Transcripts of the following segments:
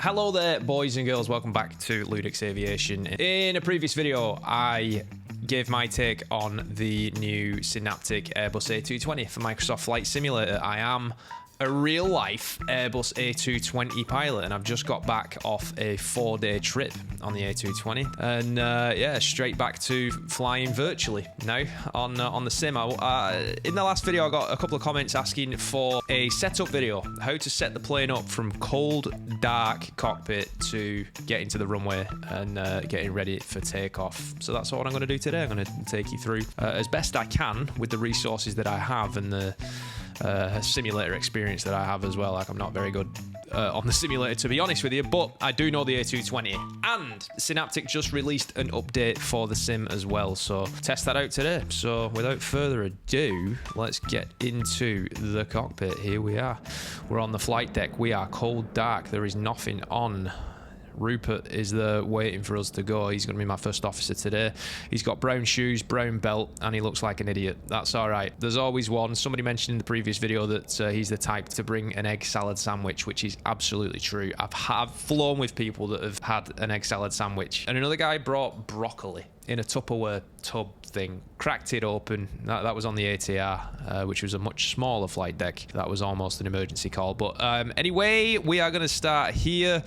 Hello there, boys and girls. Welcome back to Ludic's Aviation. In a previous video, I gave my take on the new Synaptic Airbus A220 for Microsoft Flight Simulator. I am a real-life Airbus A220 pilot, and I've just got back off a 4-day trip on the A220, and yeah, straight back to flying virtually now on the sim. In the last video, I got a couple of comments asking for a setup video, how to set the plane up from cold, dark cockpit to getting to the runway and getting ready for takeoff. So that's what I'm going to do today. I'm going to take you through as best I can with the resources that I have and the simulator experience that I have as well. Like, I'm not very good on the simulator, to be honest with you, but I do know the A220, and Synaptic just released an update for the sim as well, so test that out today. So without further ado, let's get into the cockpit. Here we are. We're on the flight deck. We are cold dark. There is nothing on. Rupert is there waiting for us to go. He's going to be my first officer today. He's got brown shoes, brown belt, and he looks like an idiot. That's all right. There's always one. Somebody mentioned in the previous video that he's the type to bring an egg salad sandwich, which is absolutely true. I've flown with people that have had an egg salad sandwich. And another guy brought broccoli in a Tupperware tub thing, cracked it open. That was on the ATR, which was a much smaller flight deck. That was almost an emergency call. But anyway, we are going to start here.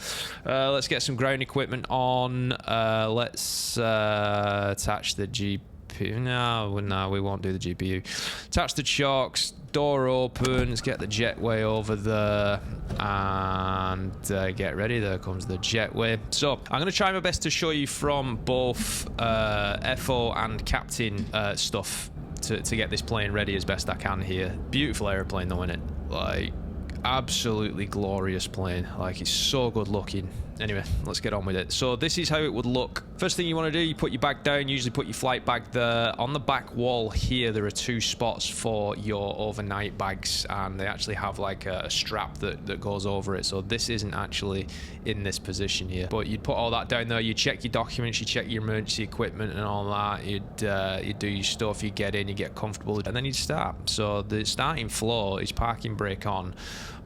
Let's get some ground equipment on. Let's attach the GPU. No, we won't do the GPU. Attach the chocks. Door open. Let's get the jetway over there and get ready. There comes the jetway. So I'm going to try my best to show you from both FO and captain stuff to get this plane ready as best I can here. Beautiful airplane though, isn't it? Like, absolutely glorious plane. Like, it's so good looking. Anyway, let's get on with it. So this is how it would look. First thing you want to do, you put your bag down. Usually put your flight bag there. On the back wall here, there are 2 spots for your overnight bags, and they actually have like a strap that goes over it. So this isn't actually in this position here, but you'd put all that down there. You check your documents, you check your emergency equipment and all that. You'd do your stuff, you get in, you get comfortable, and then you'd start. So the starting flow is parking brake on,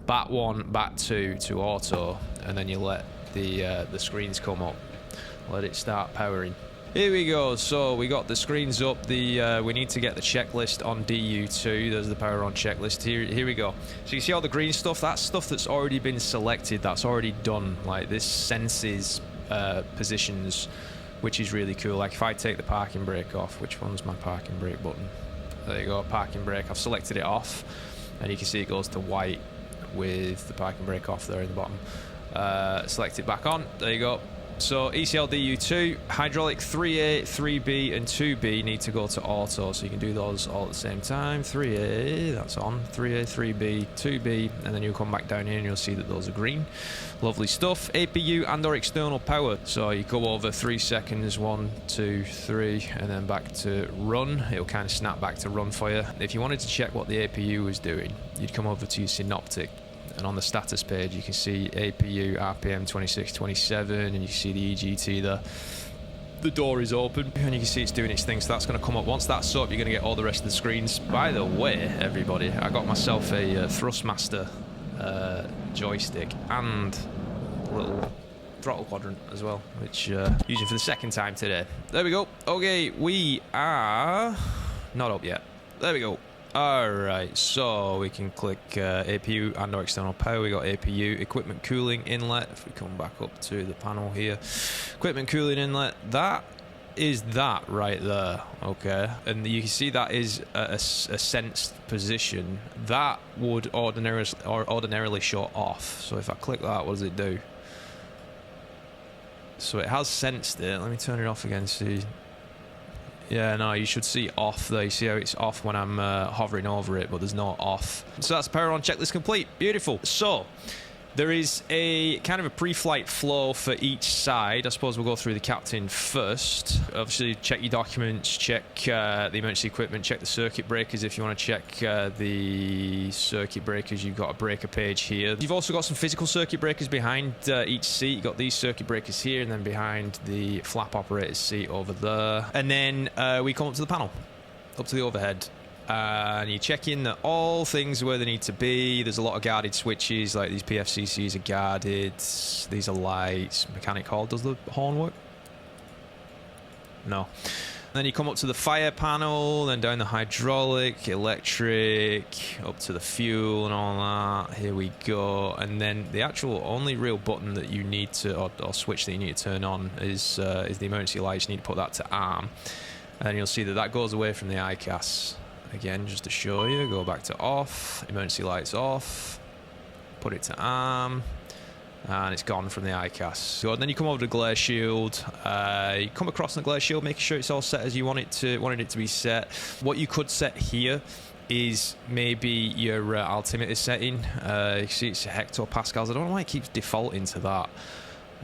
bat 1, bat 2 to auto, and then you let the screens come up. Let it start powering. Here we go. So we got the screens up. We need to get the checklist on DU2. There's the power on checklist. Here we go. So you see all the green stuff? That's stuff that's already been selected. That's already done. Like, this senses positions, which is really cool. Like, if I take the parking brake off, which one's my parking brake button? There you go, parking brake. I've selected it off, and you can see it goes to white with the parking brake off there in the bottom. Select it back on. There you go. So ECL DU2, hydraulic 3A, 3B and 2B need to go to auto, so you can do those all at the same time. 3A, that's on. 3A, 3B, 2B, and then you'll come back down here and you'll see that those are green. Lovely stuff. APU and or external power. So you go over 3 seconds, 1, 2, 3, and then back to run. It'll kind of snap back to run for you. If you wanted to check what the APU was doing, you'd come over to your Synaptic, and on the status page you can see APU RPM 2627, and you can see the EGT there. The door is open and you can see it's doing its thing, so that's going to come up. Once that's up, you're going to get all the rest of the screens. By the way, everybody, I got myself a Thrustmaster joystick and a little throttle quadrant as well, which using for the second time today. There we go. Okay, we are not up yet. There we go. Alright, so we can click APU and or external power. We got APU, equipment cooling inlet. If we come back up to the panel here, equipment cooling inlet, that is that right there. Okay, and you can see that is a sensed position. That would ordinarily show off. So if I click that, what does it do? So it has sensed it. Let me turn it off again, see. Yeah, no, you should see off there. You see how it's off when I'm hovering over it, but there's no off. So that's power on checklist complete. Beautiful. So there is a kind of a pre-flight flow for each side. I suppose we'll go through the captain first. Obviously, check your documents, check the emergency equipment, check the circuit breakers. If you want to check the circuit breakers, you've got a breaker page here. You've also got some physical circuit breakers behind each seat. You've got these circuit breakers here, and then behind the flap operator's seat over there. And then we come up to the panel, up to the overhead. and you're checking that all things are where they need to be. There's a lot of guarded switches, like these PFCCs are guarded. These are lights. Mechanic hall. Does the horn work? No. Then you come up to the fire panel, then down the hydraulic, electric, up to the fuel and all that. Here we go. And then the actual only real button that you need to, or switch that you need to turn on is the emergency lights. You need to put that to arm. And you'll see that that goes away from the ICAS. Again, just to show you, go back to off, emergency lights off, put it to arm. And it's gone from the ICAS. So then you come over to glare shield. You come across the glare shield, making sure it's all set as you wanted it to be set. What you could set here is maybe your altimeter setting. You see it's hectopascals. I don't know why it keeps defaulting to that.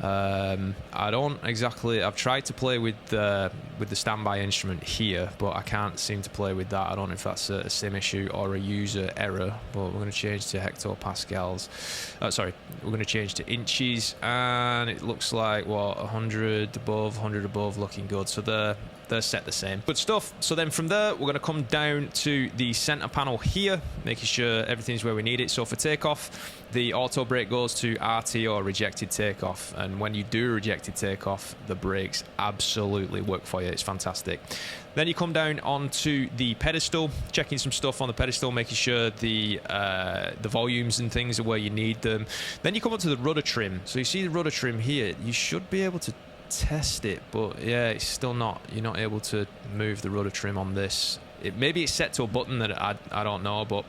I don't exactly. I've tried to play with the standby instrument here, but I can't seem to play with that. I don't know if that's a sim issue or a user error. But we're going to change to hectopascals. Sorry, we're going to change to inches, and it looks like what 100 above, 100 above, looking good. So they're set the same. Good stuff. So then from there, we're going to come down to the center panel here, making sure everything's where we need it. So for takeoff, the auto brake goes to RT, or rejected takeoff. And when you do rejected takeoff, the brakes absolutely work for you. It's fantastic. Then you come down onto the pedestal, checking some stuff on the pedestal, making sure the volumes and things are where you need them. Then you come up to the rudder trim. So you see the rudder trim here. You should be able to test it, but yeah, it's still not. You're not able to move the rudder trim on this. Maybe it's set to a button that I don't know, but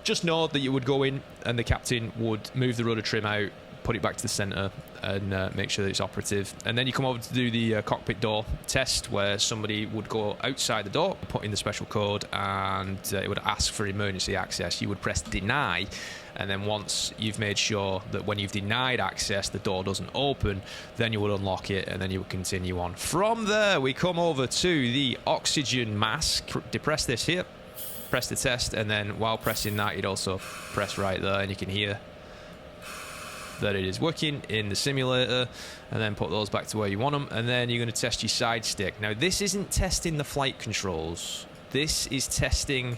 just know that you would go in and the captain would move the rudder trim out, put it back to the center, and make sure that it's operative. And then you come over to do the cockpit door test, where somebody would go outside the door, put in the special code, and it would ask for emergency access. You would press deny, and then once you've made sure that when you've denied access the door doesn't open, then you would unlock it, and then you would continue on. From there we come over to the oxygen mask. Depress this here, press the test, and then while pressing that you'd also press right there, and you can hear that it is working in the simulator. And then put those back to where you want them, and then you're going to test your side stick. Now this isn't testing the flight controls, this is testing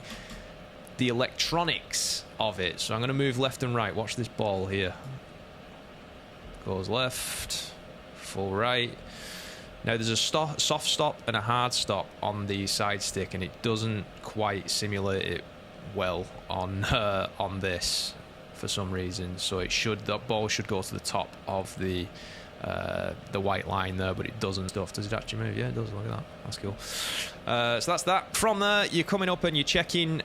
the electronics of it. So I'm going to move left and right. Watch this ball here. Goes left, full right. Now there's a soft stop and a hard stop on the side stick, and it doesn't quite simulate it well on this for some reason. So that ball should go to the top of the white line there, but it doesn't. Does it actually move? Yeah, it does. Look at that. That's cool. So that's that. From there, you're coming up and you're checking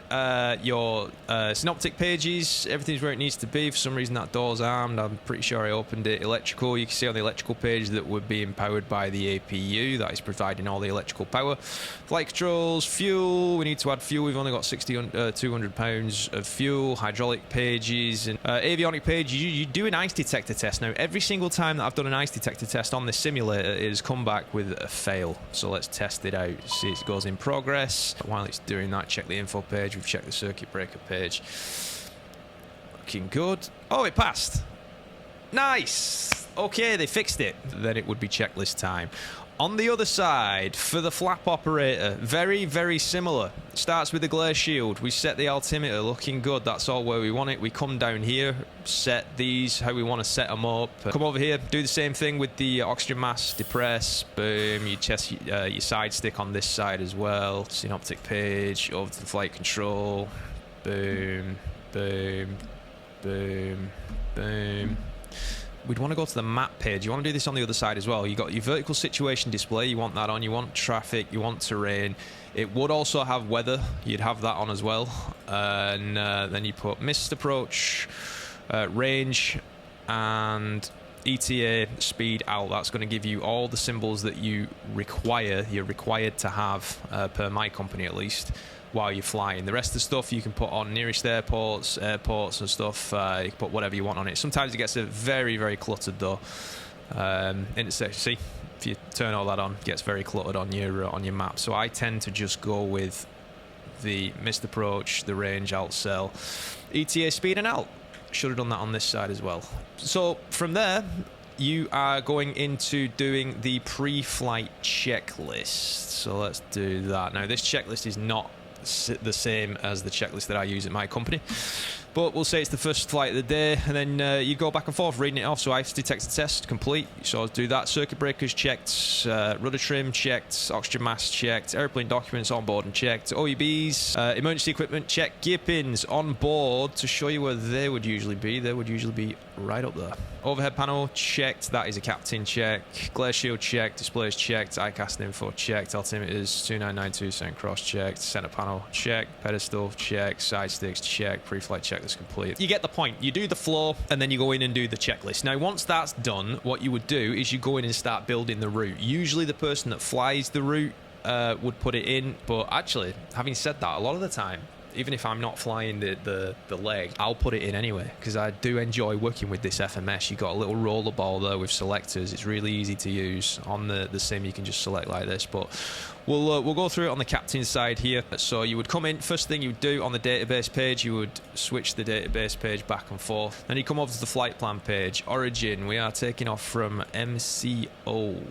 your synoptic pages. Everything's where it needs to be. For some reason, that door's armed. I'm pretty sure I opened it. Electrical. You can see on the electrical page that we're being powered by the APU. That is providing all the electrical power. Flight controls, fuel. We need to add fuel. We've only got 200 pounds of fuel. Hydraulic pages and avionic page. You do an ice detector test. Now, every single time that I've done an ice detector test on this simulator, it has come back with a fail. So let's test it out. See, it goes in progress. While it's doing that, check the info page. We've checked the circuit breaker page. Looking good. Oh, it passed. Nice. Okay, they fixed it. Then it would be checklist time. On the other side, for the flap operator, very, very similar. Starts with the glare shield. We set the altimeter, looking good. That's all where we want it. We come down here, set these how we want to set them up. Come over here, do the same thing with the oxygen mask. Depress, boom. You test your side stick on this side as well. Synoptic page, over to the flight control. Boom, boom, boom, boom. We'd want to go to the map page. You want to do this on the other side as well. You got your vertical situation display. You want that on. You want traffic. You want terrain. It would also have weather. You'd have that on as well. And then you put missed approach, range, and ETA speed out. That's going to give you all the symbols that you're required to have per my company at least while you're flying. The rest of the stuff you can put on nearest airports and stuff. You can put whatever you want on it. Sometimes it gets very, very cluttered though. See, if you turn all that on, it gets very cluttered on your map. So I tend to just go with the missed approach, the range, alt cell, ETA speed and out. Should have done that on this side as well. So from there, you are going into doing the pre-flight checklist. So let's do that. Now this checklist is not the same as the checklist that I use at my company. But we'll say it's the first flight of the day, and then you go back and forth reading it off. So IFS detector test complete, so I'll do that. Circuit breakers checked, rudder trim checked, oxygen mask checked, airplane documents on board and checked, OEBs, emergency equipment checked, gear pins on board. To show you where they would usually be right up there. Overhead panel checked, that is a captain check. Glare shield checked, displays checked, ICAST info checked, altimeters 2992 cent cross checked, center panel checked, pedestal checked, side sticks checked, pre-flight checklist complete. You get the point. You do the floor and then you go in and do the checklist. Now once that's done, what you would do is you go in and start building the route. Usually the person that flies the route would put it in, but actually, having said that, a lot of the time, even if I'm not flying the leg, I'll put it in anyway, because I do enjoy working with this FMS. You've got a little roller ball there with selectors. It's really easy to use. On the sim, you can just select like this, but we'll go through it on the captain's side here. So you would come in, first thing you would do on the database page, you would switch the database page back and forth. Then you come over to the flight plan page. Origin, we are taking off from MCO.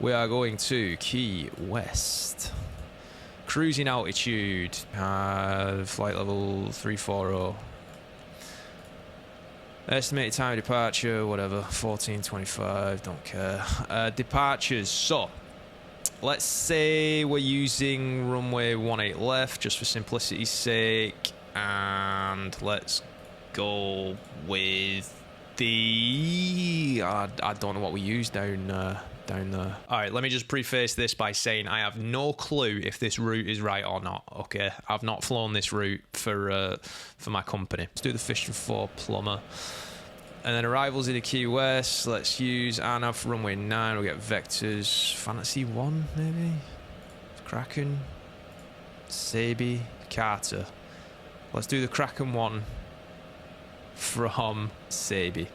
We are going to Key West. Cruising altitude, flight level 340. Estimated time of departure, whatever, 14:25, don't care. Departures, so let's say we're using runway 18 left, just for simplicity's sake, and let's go with the... I don't know what we use down there. All right, let me just preface this by saying I have no clue if this route is right or not. Okay, I've not flown this route for my company. Let's do the Fishing 4 plumber, and then arrivals in Key West. Let's use ANAF runway 9. We'll get vectors Fantasy 1 maybe. Kraken, Sabi, Carter. Let's do the Kraken 1 from Sabi.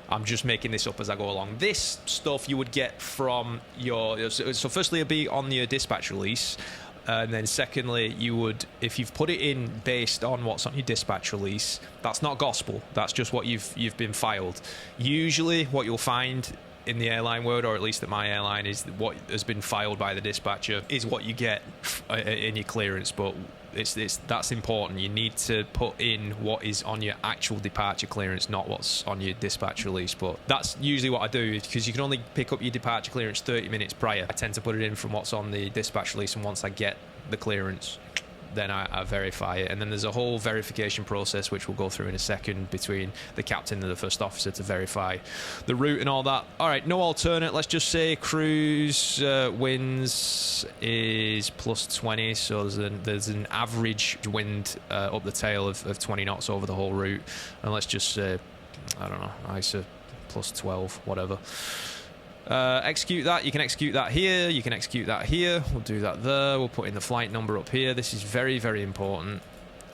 I'm just making this up as I go along. This stuff you would get from your... So firstly, it'll be on your dispatch release. And then secondly, you would... If you've put it in based on what's on your dispatch release, that's not gospel. That's just what you've been filed. Usually, what you'll find in the airline world, or at least at my airline, is what has been filed by the dispatcher is what you get in your clearance. But that's important. You need to put in what is on your actual departure clearance, not what's on your dispatch release. But that's usually what I do, because you can only pick up your departure clearance 30 minutes prior. I tend to put it in from what's on the dispatch release, and once I get the clearance, then I verify it. And then there's a whole verification process, which we'll go through in a second, between the captain and the first officer to verify the route and all that. All right, no alternate. Let's just say cruise winds is +20. So there's an average wind up the tail of 20 knots over the whole route. And let's just say, I don't know, ISA +12, whatever. Execute that. You can execute that here. You can execute that here. We'll do that there. We'll put in the flight number up here. This is very, very important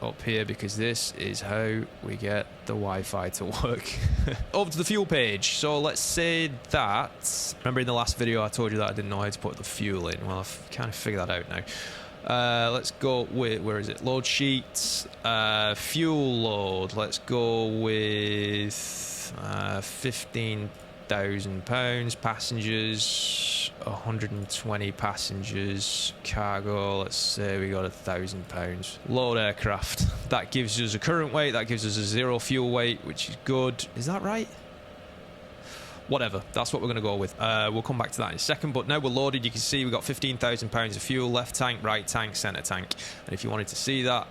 up here, because this is how we get the Wi-Fi to work. Over to the fuel page. So let's say that... Remember in the last video I told you that I didn't know how to put the fuel in? Well, I've kind of figured that out now. Let's go with... Where is it? Load sheets. Fuel load. Let's go with 15,000 £1,000. Passengers 120 passengers. Cargo, let's say we got £1,000. Load aircraft, that gives us a current weight, that gives us a 0 fuel weight, which is good. Is that right? Whatever, that's what we're going to go with. We'll come back to that in a second, but now we're loaded. You can see we've got 15,000 pounds of fuel. Left tank, right tank, center tank. And if you wanted to see that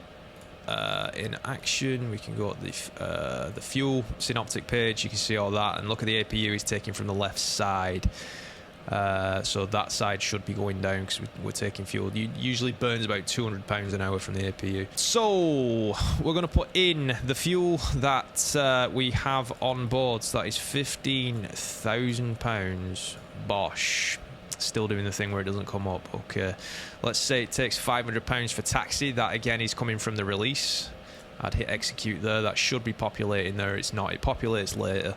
in action, we can go to the fuel synoptic page. You can see all that, and look at the APU is taking from the left side. So that side should be going down because we're taking fuel. It usually burns about 200 pounds an hour from the APU. So we're going to put in the fuel that we have on board. So that is 15,000 pounds. Bosh. Still doing the thing where it doesn't come up. Okay, let's say it takes 500 pounds for taxi. That again is coming from the release. I'd hit execute there. That should be populating there. It's not. It populates later.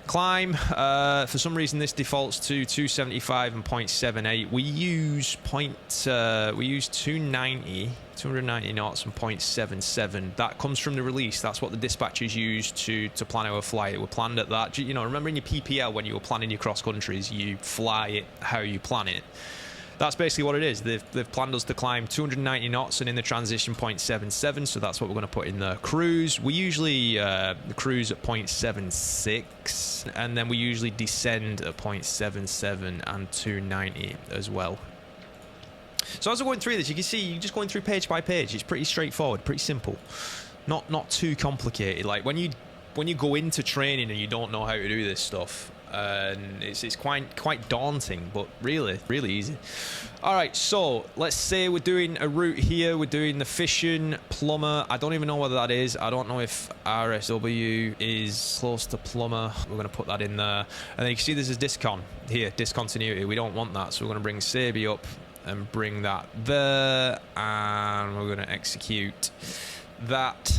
Climb, for some reason this defaults to 275 and 0.78. We use 290 knots and 0.77. That comes from the release. That's what the dispatchers use to plan our flight. We're planned at that. You know, remember in your PPL when you were planning your cross countries, you fly it how you plan it. that's basically what it is. They've planned us to climb 290 knots and in the transition 0.77, so that's what we're going to put in the cruise. We usually cruise at 0.76, and then we usually descend at 0.77 and 290 as well. So as we're going through this, you can see you're just going through page by page. It's pretty straightforward, pretty simple, not too complicated. Like when you go into training and you don't know how to do this stuff, and it's quite daunting, but really easy. All right, so let's say we're doing a route here. We're doing the fishing plumber. I don't even know whether that is. I don't know if RSW is close to plumber. We're going to put that in there, and then you can see there's a discon here, discontinuity. We don't want that, so we're going to bring Sabi up and bring that there, and we're going to execute that,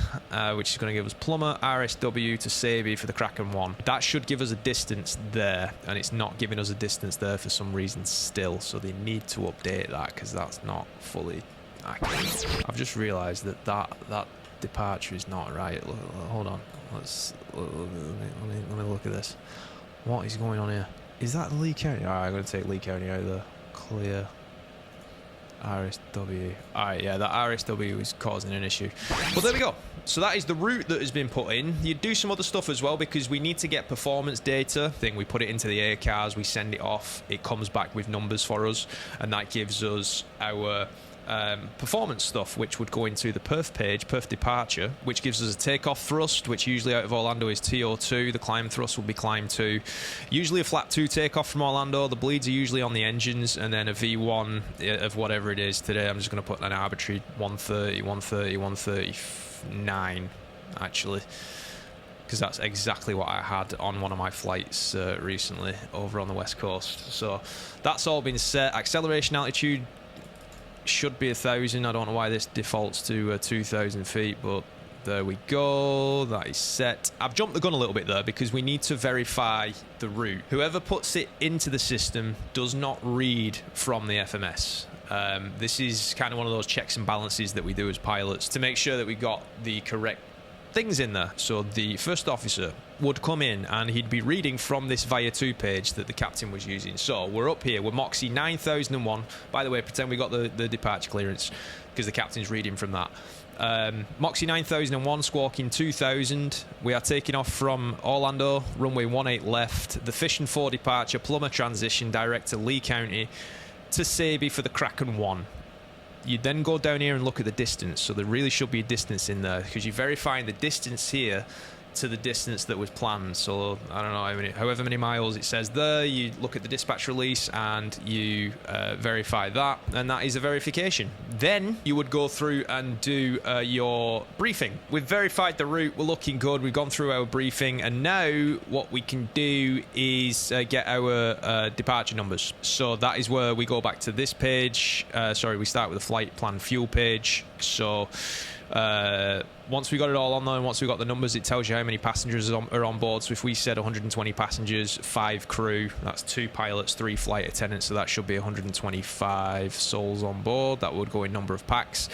which is going to give us plumber RSW to Sabi for the Kraken 1. That should give us a distance there, and it's not giving us a distance there for some reason still, so they need to update that because that's not fully accurate. I've just realized that departure is not right. Hold on, let me look at this. What is going on here? Is that Lee County? Alright, I'm going to take Lee County out of the clear. RSW. Alright, yeah, that RSW is causing an issue. But there we go. So that is the route that has been put in. You do some other stuff as well because we need to get performance data. We put it into the air cars, we send it off, it comes back with numbers for us, and that gives us our performance stuff, which would go into the perf page, perf departure, which gives us a takeoff thrust, which usually out of Orlando is TO2. The climb thrust will be climb 2. Usually a flat 2 takeoff from Orlando. The bleeds are usually on the engines, and then a V1 of whatever it is. Today I'm just going to put an arbitrary 130, 130, 139 actually, because that's exactly what I had on one of my flights recently over on the west coast. So that's all been set. Acceleration altitude should be 1,000. I don't know why this defaults to 2,000 feet, but there we go. That is set. I've jumped the gun a little bit there because we need to verify the route. Whoever puts it into the system does not read from the FMS. This is kind of one of those checks and balances that we do as pilots to make sure that we got the correct things in there. So the first officer would come in and he'd be reading from this Via 2 page that the captain was using. So we're up here, we're Moxie 9001. By the way, pretend we got the departure clearance because the captain's reading from that. Moxie 9001, squawking 2000. We are taking off from Orlando, runway 18 left. The Fishing 4 departure, plumber transition direct to Lee County to Sabi for the Kraken 1. You then go down here and look at the distance. So there really should be a distance in there because you're verifying the distance here to the distance that was planned. So I don't know however many miles it says there. You look at the dispatch release and you verify that, and that is a verification. Then you would go through and do your briefing. We've verified the route, we're looking good, we've gone through our briefing, and now what we can do is get our departure numbers. So that is where we go back to this page. Sorry, we start with the flight plan fuel page. So once we got it all on there and once we got the numbers, it tells you how many passengers are on board. So if we said 120 passengers, 5 crew, that's 2 pilots, 3 flight attendants, so that should be 125 souls on board. That would go in number of packs.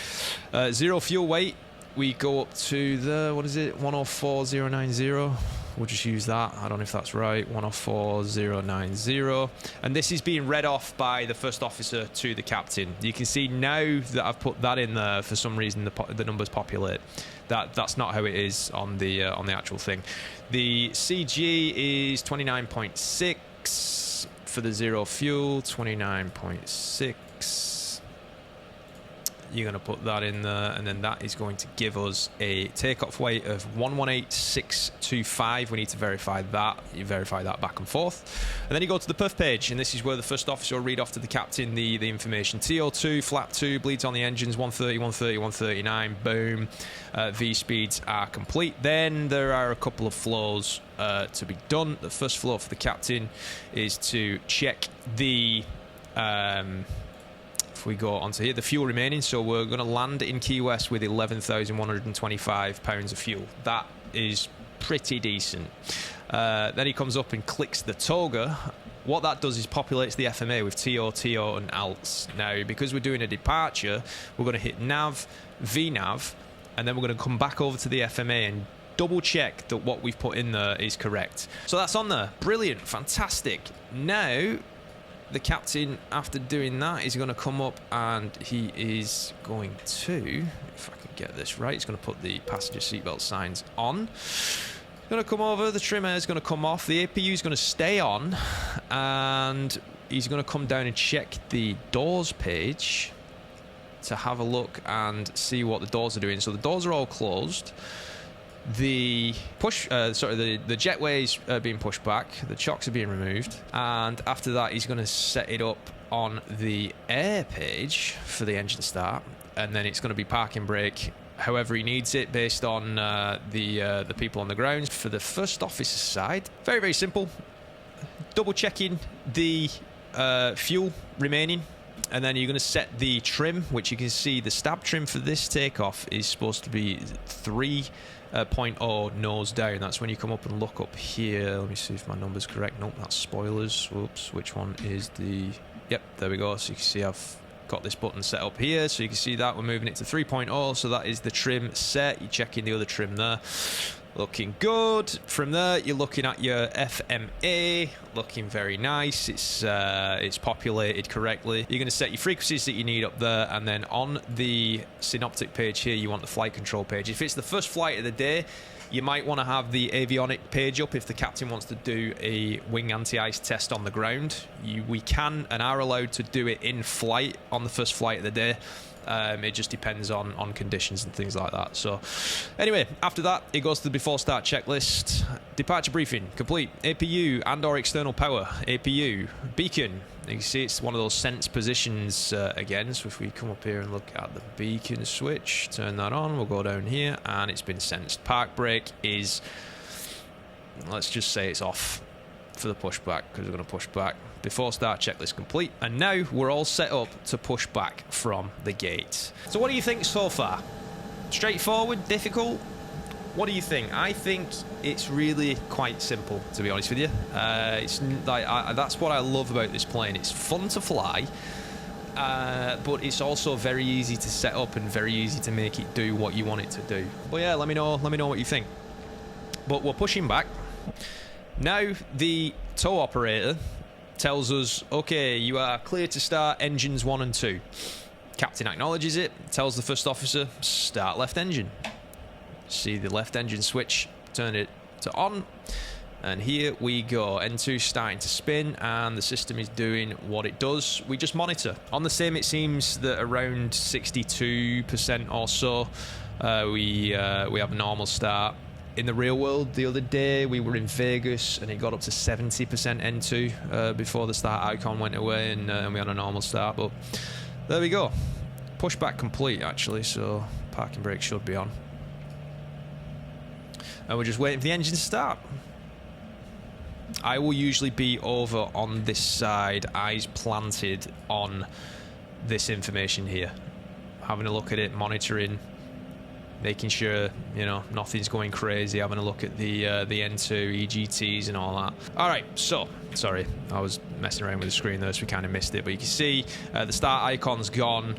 0 fuel weight, we go up to the, what is it, 104090. We'll just use that. I don't know if that's right. 104090. And this is being read off by the first officer to the captain. You can see now that I've put that in there, for some reason the numbers populate. That's not how it is on the actual thing. The CG is 29.6 for the 0 fuel. 29.6. You're going to put that in there, and then that is going to give us a takeoff weight of 118625. We need to verify that. You verify that back and forth. And then you go to the perf page, and this is where the first officer will read off to the captain the information. TO2, flap 2, bleeds on the engines, 130, 130, 139, boom. V speeds are complete. Then there are a couple of flows to be done. The first flow for the captain is to check the... if we go onto here, the fuel remaining. So we're going to land in Key West with 11,125 pounds of fuel. That is pretty decent. Then he comes up and clicks the toga. What that does is populates the FMA with TO, TO and ALTs. Now, because we're doing a departure, we're going to hit nav, VNav, and then we're going to come back over to the FMA and double check that what we've put in there is correct. So that's on there. Brilliant. Fantastic. Now, the captain, after doing that, is going to come up and he is going to, if I can get this right, he's going to put the passenger seatbelt signs on. Going to come over, the trimmer is going to come off, the APU is going to stay on, and he's going to come down and check the doors page to have a look and see what the doors are doing. So the doors are all closed. The the jetways are being pushed back, the chocks are being removed, and after that he's going to set it up on the air page for the engine start, and then it's going to be parking brake however he needs it based on the people on the ground. For the first officer side, very, very simple. Double checking the fuel remaining, and then you're going to set the trim, which you can see the stab trim for this takeoff is supposed to be 3.0 nose down. That's when you come up and look up here. Let me see if my number's correct. Nope, that's spoilers. Whoops, which one is the... Yep, there we go. So you can see I've got this button set up here, so you can see that we're moving it to 3.0, so that is the trim set. You're checking the other trim there, looking good. From there you're looking at your FMA, looking very nice. It's populated correctly. You're going to set your frequencies that you need up there, and then on the synoptic page here you want the flight control page. If it's the first flight of the day, you might want to have the avionic page up if the captain wants to do a wing anti-ice test on the ground. We can and are allowed to do it in flight on the first flight of the day. It just depends on conditions and things like that. So anyway, after that it goes to the before start checklist. Departure briefing complete. APU and or external power. APU beacon, you can see it's one of those sense positions again. So if we come up here and look at the beacon switch, turn that on, we'll go down here and it's been sensed. Park brake is, let's just say it's off for the pushback because we're going to push back. Before start checklist complete, and now we're all set up to push back from the gate. So what do you think so far? Straightforward? Difficult? What do you think? I think it's really quite simple, to be honest with you. It's like that's what I love about this plane. It's fun to fly, but it's also very easy to set up and very easy to make it do what you want it to do. But yeah, let me know what you think. But we're pushing back now. The tow operator tells us, okay, you are clear to start engines 1 and 2. Captain acknowledges it, tells the first officer, start left engine. See the left engine switch, turn it to on, and here we go. N2 starting to spin, and the system is doing what it does. We just monitor. On the sim, it seems that around 62% or so, we have a normal start. In the real world, the other day, we were in Vegas and it got up to 70% N2 before the start icon went away, and we had a normal start. But there we go. Pushback complete, actually, so parking brake should be on. And we're just waiting for the engine to start. I will usually be over on this side, eyes planted on this information here. Having a look at it, monitoring, making sure, you know, nothing's going crazy, having a look at the N2 EGTs and all that. Alright, so, sorry, I was messing around with the screen there, so we kind of missed it, but you can see the start icon's gone,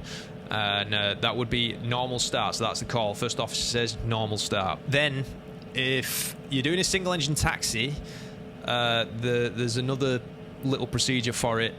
and that would be normal start, so that's the call. First officer says normal start. Then, if you're doing a single engine taxi, there's another little procedure for it.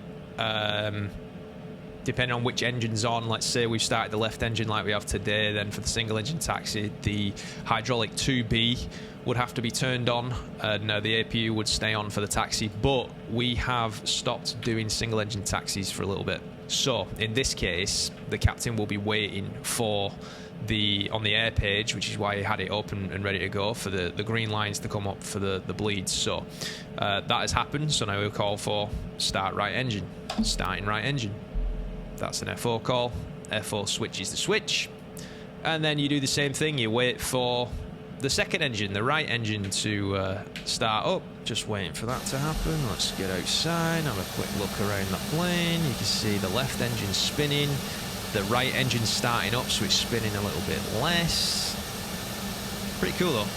Depending on which engine's on, let's say we've started the left engine like we have today, then for the single engine taxi, the hydraulic 2B would have to be turned on, and the APU would stay on for the taxi, but we have stopped doing single engine taxis for a little bit. So in this case, the captain will be waiting for on the air page, which is why he had it open and ready to go, for the green lines to come up for the bleeds. So that has happened, so now we'll call for start right engine, starting right engine. That's an FO call. FO switches the switch, and then you do the same thing. You wait for the second engine, the right engine, to start up. Just waiting for that to happen. Let's get outside, have a quick look around the plane. You can see the left engine spinning, the right engine starting up, so it's spinning a little bit less. Pretty cool though.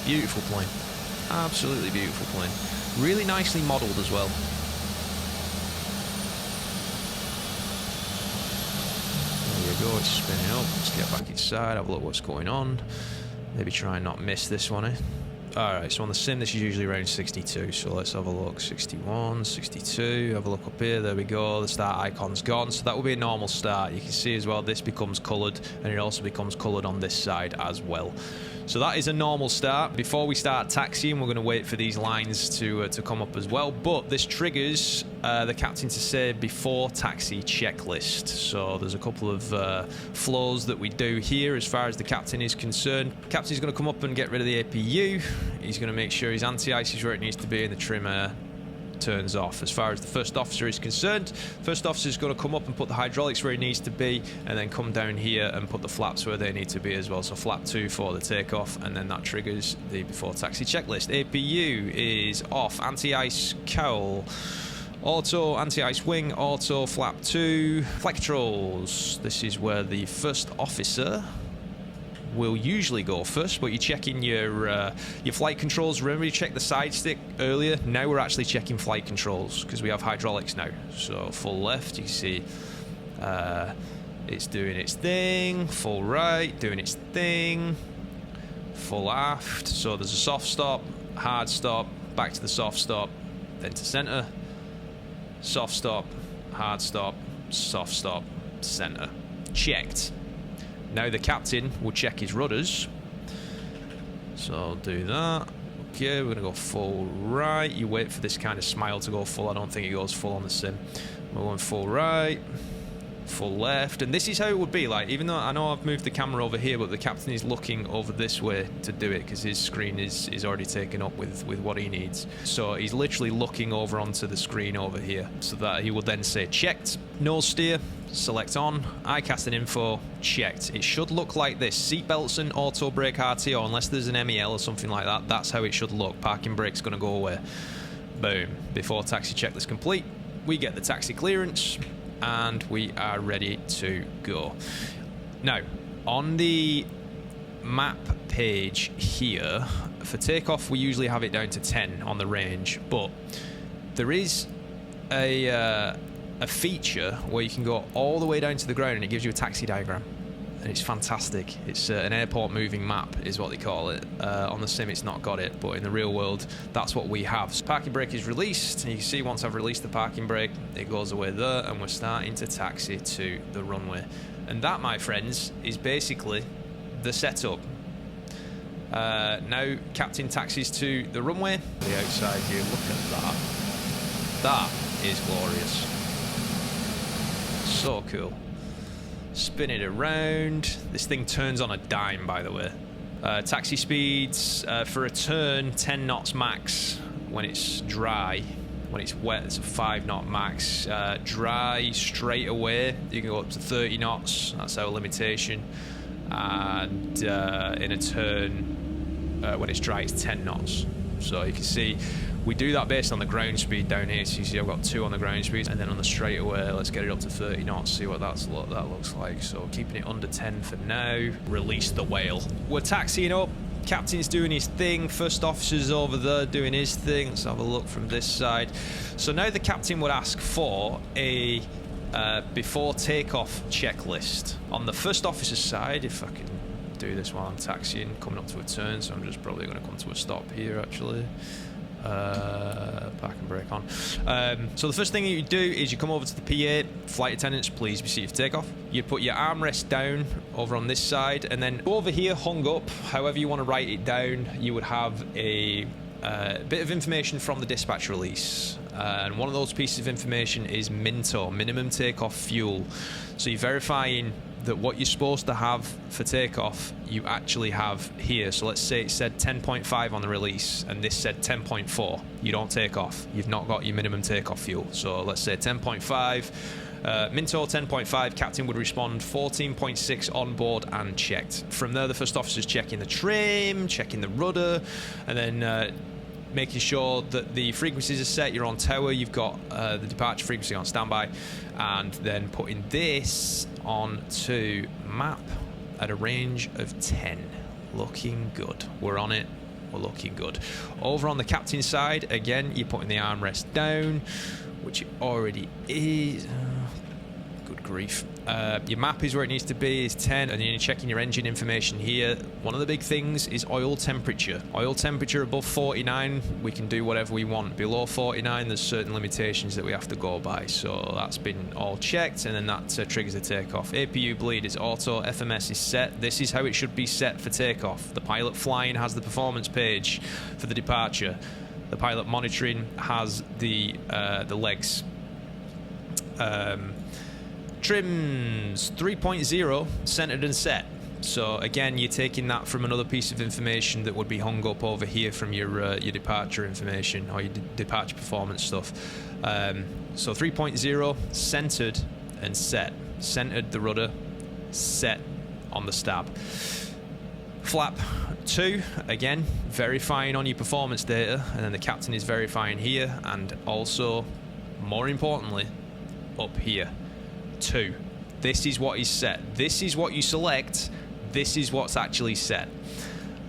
Beautiful plane. Absolutely beautiful plane. Really nicely modelled as well. There you go, it's spinning up. Let's get back inside, have a look what's going on. Maybe try and not miss this one, eh? Alright, so on the sim this is usually around 62, so let's have a look. 61, 62, have a look up here, there we go, the start icon's gone, so that will be a normal start. You can see as well this becomes coloured, and it also becomes coloured on this side as well. So that is a normal start. Before we start taxiing, we're going to wait for these lines to come up as well, but this triggers the captain to say before taxi checklist. So there's a couple of flows that we do here as far as the captain is concerned. Captain's going to come up and get rid of the APU. He's going to make sure his anti-ice is where it needs to be and the trimmer turns off. As far as the first officer is concerned, first officer is going to come up and put the hydraulics where it needs to be, and then come down here and put the flaps where they need to be as well. So flap 2 for the takeoff, and then that triggers the before taxi checklist. APU is off, anti-ice cowl, auto, anti-ice wing, auto, flap 2, flight controls. This is where the first officer will usually go first, but you're checking your flight controls. Remember you checked the side stick earlier? Now we're actually checking flight controls because we have hydraulics now. So full left, you can see it's doing its thing. Full right, doing its thing. Full aft, so there's a soft stop, hard stop, back to the soft stop, then to center. Soft stop, hard stop, soft stop, center. Checked. Now the captain will check his rudders. So I'll do that. Okay, we're going to go full right. You wait for this kind of smile to go full. I don't think it goes full on the sim. We're going full right, full left. And this is how it would be like, even though I know I've moved the camera over here, but the captain is looking over this way to do it because his screen is already taken up with what he needs. So he's literally looking over onto the screen over here, so that he will then say checked, nose steer, select on, ICAST and info, checked. It should look like this. Seatbelts and auto brake RTO, unless there's an MEL or something like that, that's how it should look. Parking brake's going to go away. Boom. Before taxi checklist complete, we get the taxi clearance, and we are ready to go. Now, on the map page here, for takeoff, we usually have it down to 10 on the range, but there is a feature where you can go all the way down to the ground and it gives you a taxi diagram, and it's fantastic. It's an airport moving map is what they call it. On the sim it's not got it, but in the real world that's what we have. So parking brake is released, and you can see once I've released the parking brake it goes away there, and we're starting to taxi to the runway. And that, my friends, is basically the setup. Now captain taxis to the runway. The outside view, look at that. That is glorious. So cool. Spin it around. This thing turns on a dime, by the way. Taxi speeds for a turn, 10 knots max when it's dry. When it's wet, it's a 5 knot max. Dry, straight away, you can go up to 30 knots. That's our limitation. And in a turn, when it's dry, it's 10 knots. So you can see we do that based on the ground speed down here. So you see I've got 2 on the ground speed, and then on the straightaway, let's get it up to 30 knots, see what that looks like. So keeping it under 10 for now. Release the whale. We're taxiing up. Captain's doing his thing. First officer's over there doing his thing. Let's have a look from this side. So now the captain would ask for a before takeoff checklist. On the first officer's side, if I can do this while I'm taxiing, coming up to a turn, so I'm just probably going to come to a stop here actually. Park and brake on. So the first thing you do is you come over to the PA, flight attendants, please be seated for takeoff. You put your armrest down over on this side, and then over here, hung up, however you want to write it down, you would have a bit of information from the dispatch release. And one of those pieces of information is MINTO, minimum takeoff fuel. So you're verifying that what you're supposed to have for takeoff, you actually have here. So let's say it said 10.5 on the release, and this said 10.4. You don't take off. You've not got your minimum takeoff fuel. So let's say 10.5. Minto 10.5, captain would respond 14.6 on board and checked. From there, the first officer's checking the trim, checking the rudder, and then making sure that the frequencies are set. You're on tower, you've got the departure frequency on standby, and then putting this on to map at a range of 10. Looking good. We're on it. We're looking good. Over on the captain's side, again, you're putting the armrest down, which it already is. Good grief. Your map is where it needs to be, is 10, and then you're checking your engine information here. One of the big things is oil temperature. Oil temperature above 49, we can do whatever we want. Below 49, there's certain limitations that we have to go by. So that's been all checked, and then that triggers the takeoff. APU bleed is auto, FMS is set. This is how it should be set for takeoff. The pilot flying has the performance page for the departure. The pilot monitoring has the legs. Trims 3.0 centered and set. So again, you're taking that from another piece of information that would be hung up over here from your departure information or your departure performance stuff. So 3.0 centered and set. Centered the rudder, set on the stab. Flap 2, again, verifying on your performance data, and then the captain is verifying here, and also, more importantly, up here. 2. This is what is set. This is what you select. This is what's actually set.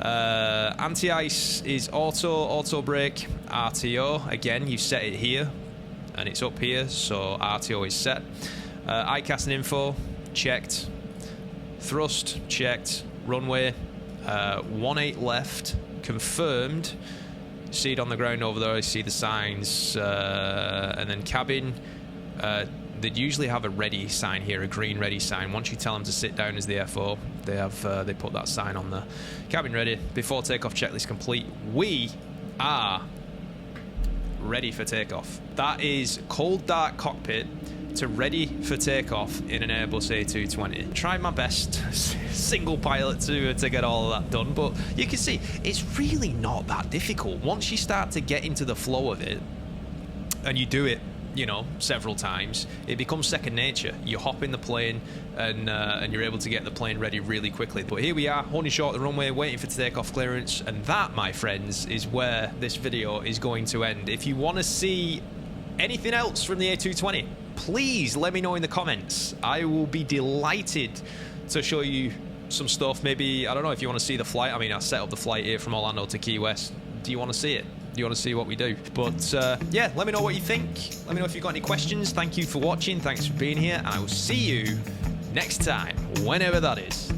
Anti-ice is auto brake, RTO. Again, you set it here, and it's up here, so RTO is set. ICAS and info, checked. Thrust, checked. Runway, 18 left, confirmed. See it on the ground over there, I see the signs. And then cabin, they'd usually have a ready sign here, a green ready sign. Once you tell them to sit down as the FO, they put that sign on the cabin ready. Before takeoff checklist complete, we are ready for takeoff. That is cold dark cockpit to ready for takeoff in an Airbus A220. Tried my best, single pilot to get all of that done, but you can see it's really not that difficult. Once you start to get into the flow of it, and you do it, you know, several times, it becomes second nature. You hop in the plane and you're able to get the plane ready really quickly. But here we are, holding short the runway, waiting for takeoff clearance, and that, my friends, is where this video is going to end. If you want to see anything else from the A220, please let me know in the comments. I will be delighted to show you some stuff. Maybe, I don't know, if you want to see the flight. I mean, I set up the flight here from Orlando to Key West. Do you want to see it? Do you want to see what we do? But yeah, let me know what you think. Let me know if you've got any questions. Thank you for watching. Thanks for being here. And I will see you next time, whenever that is.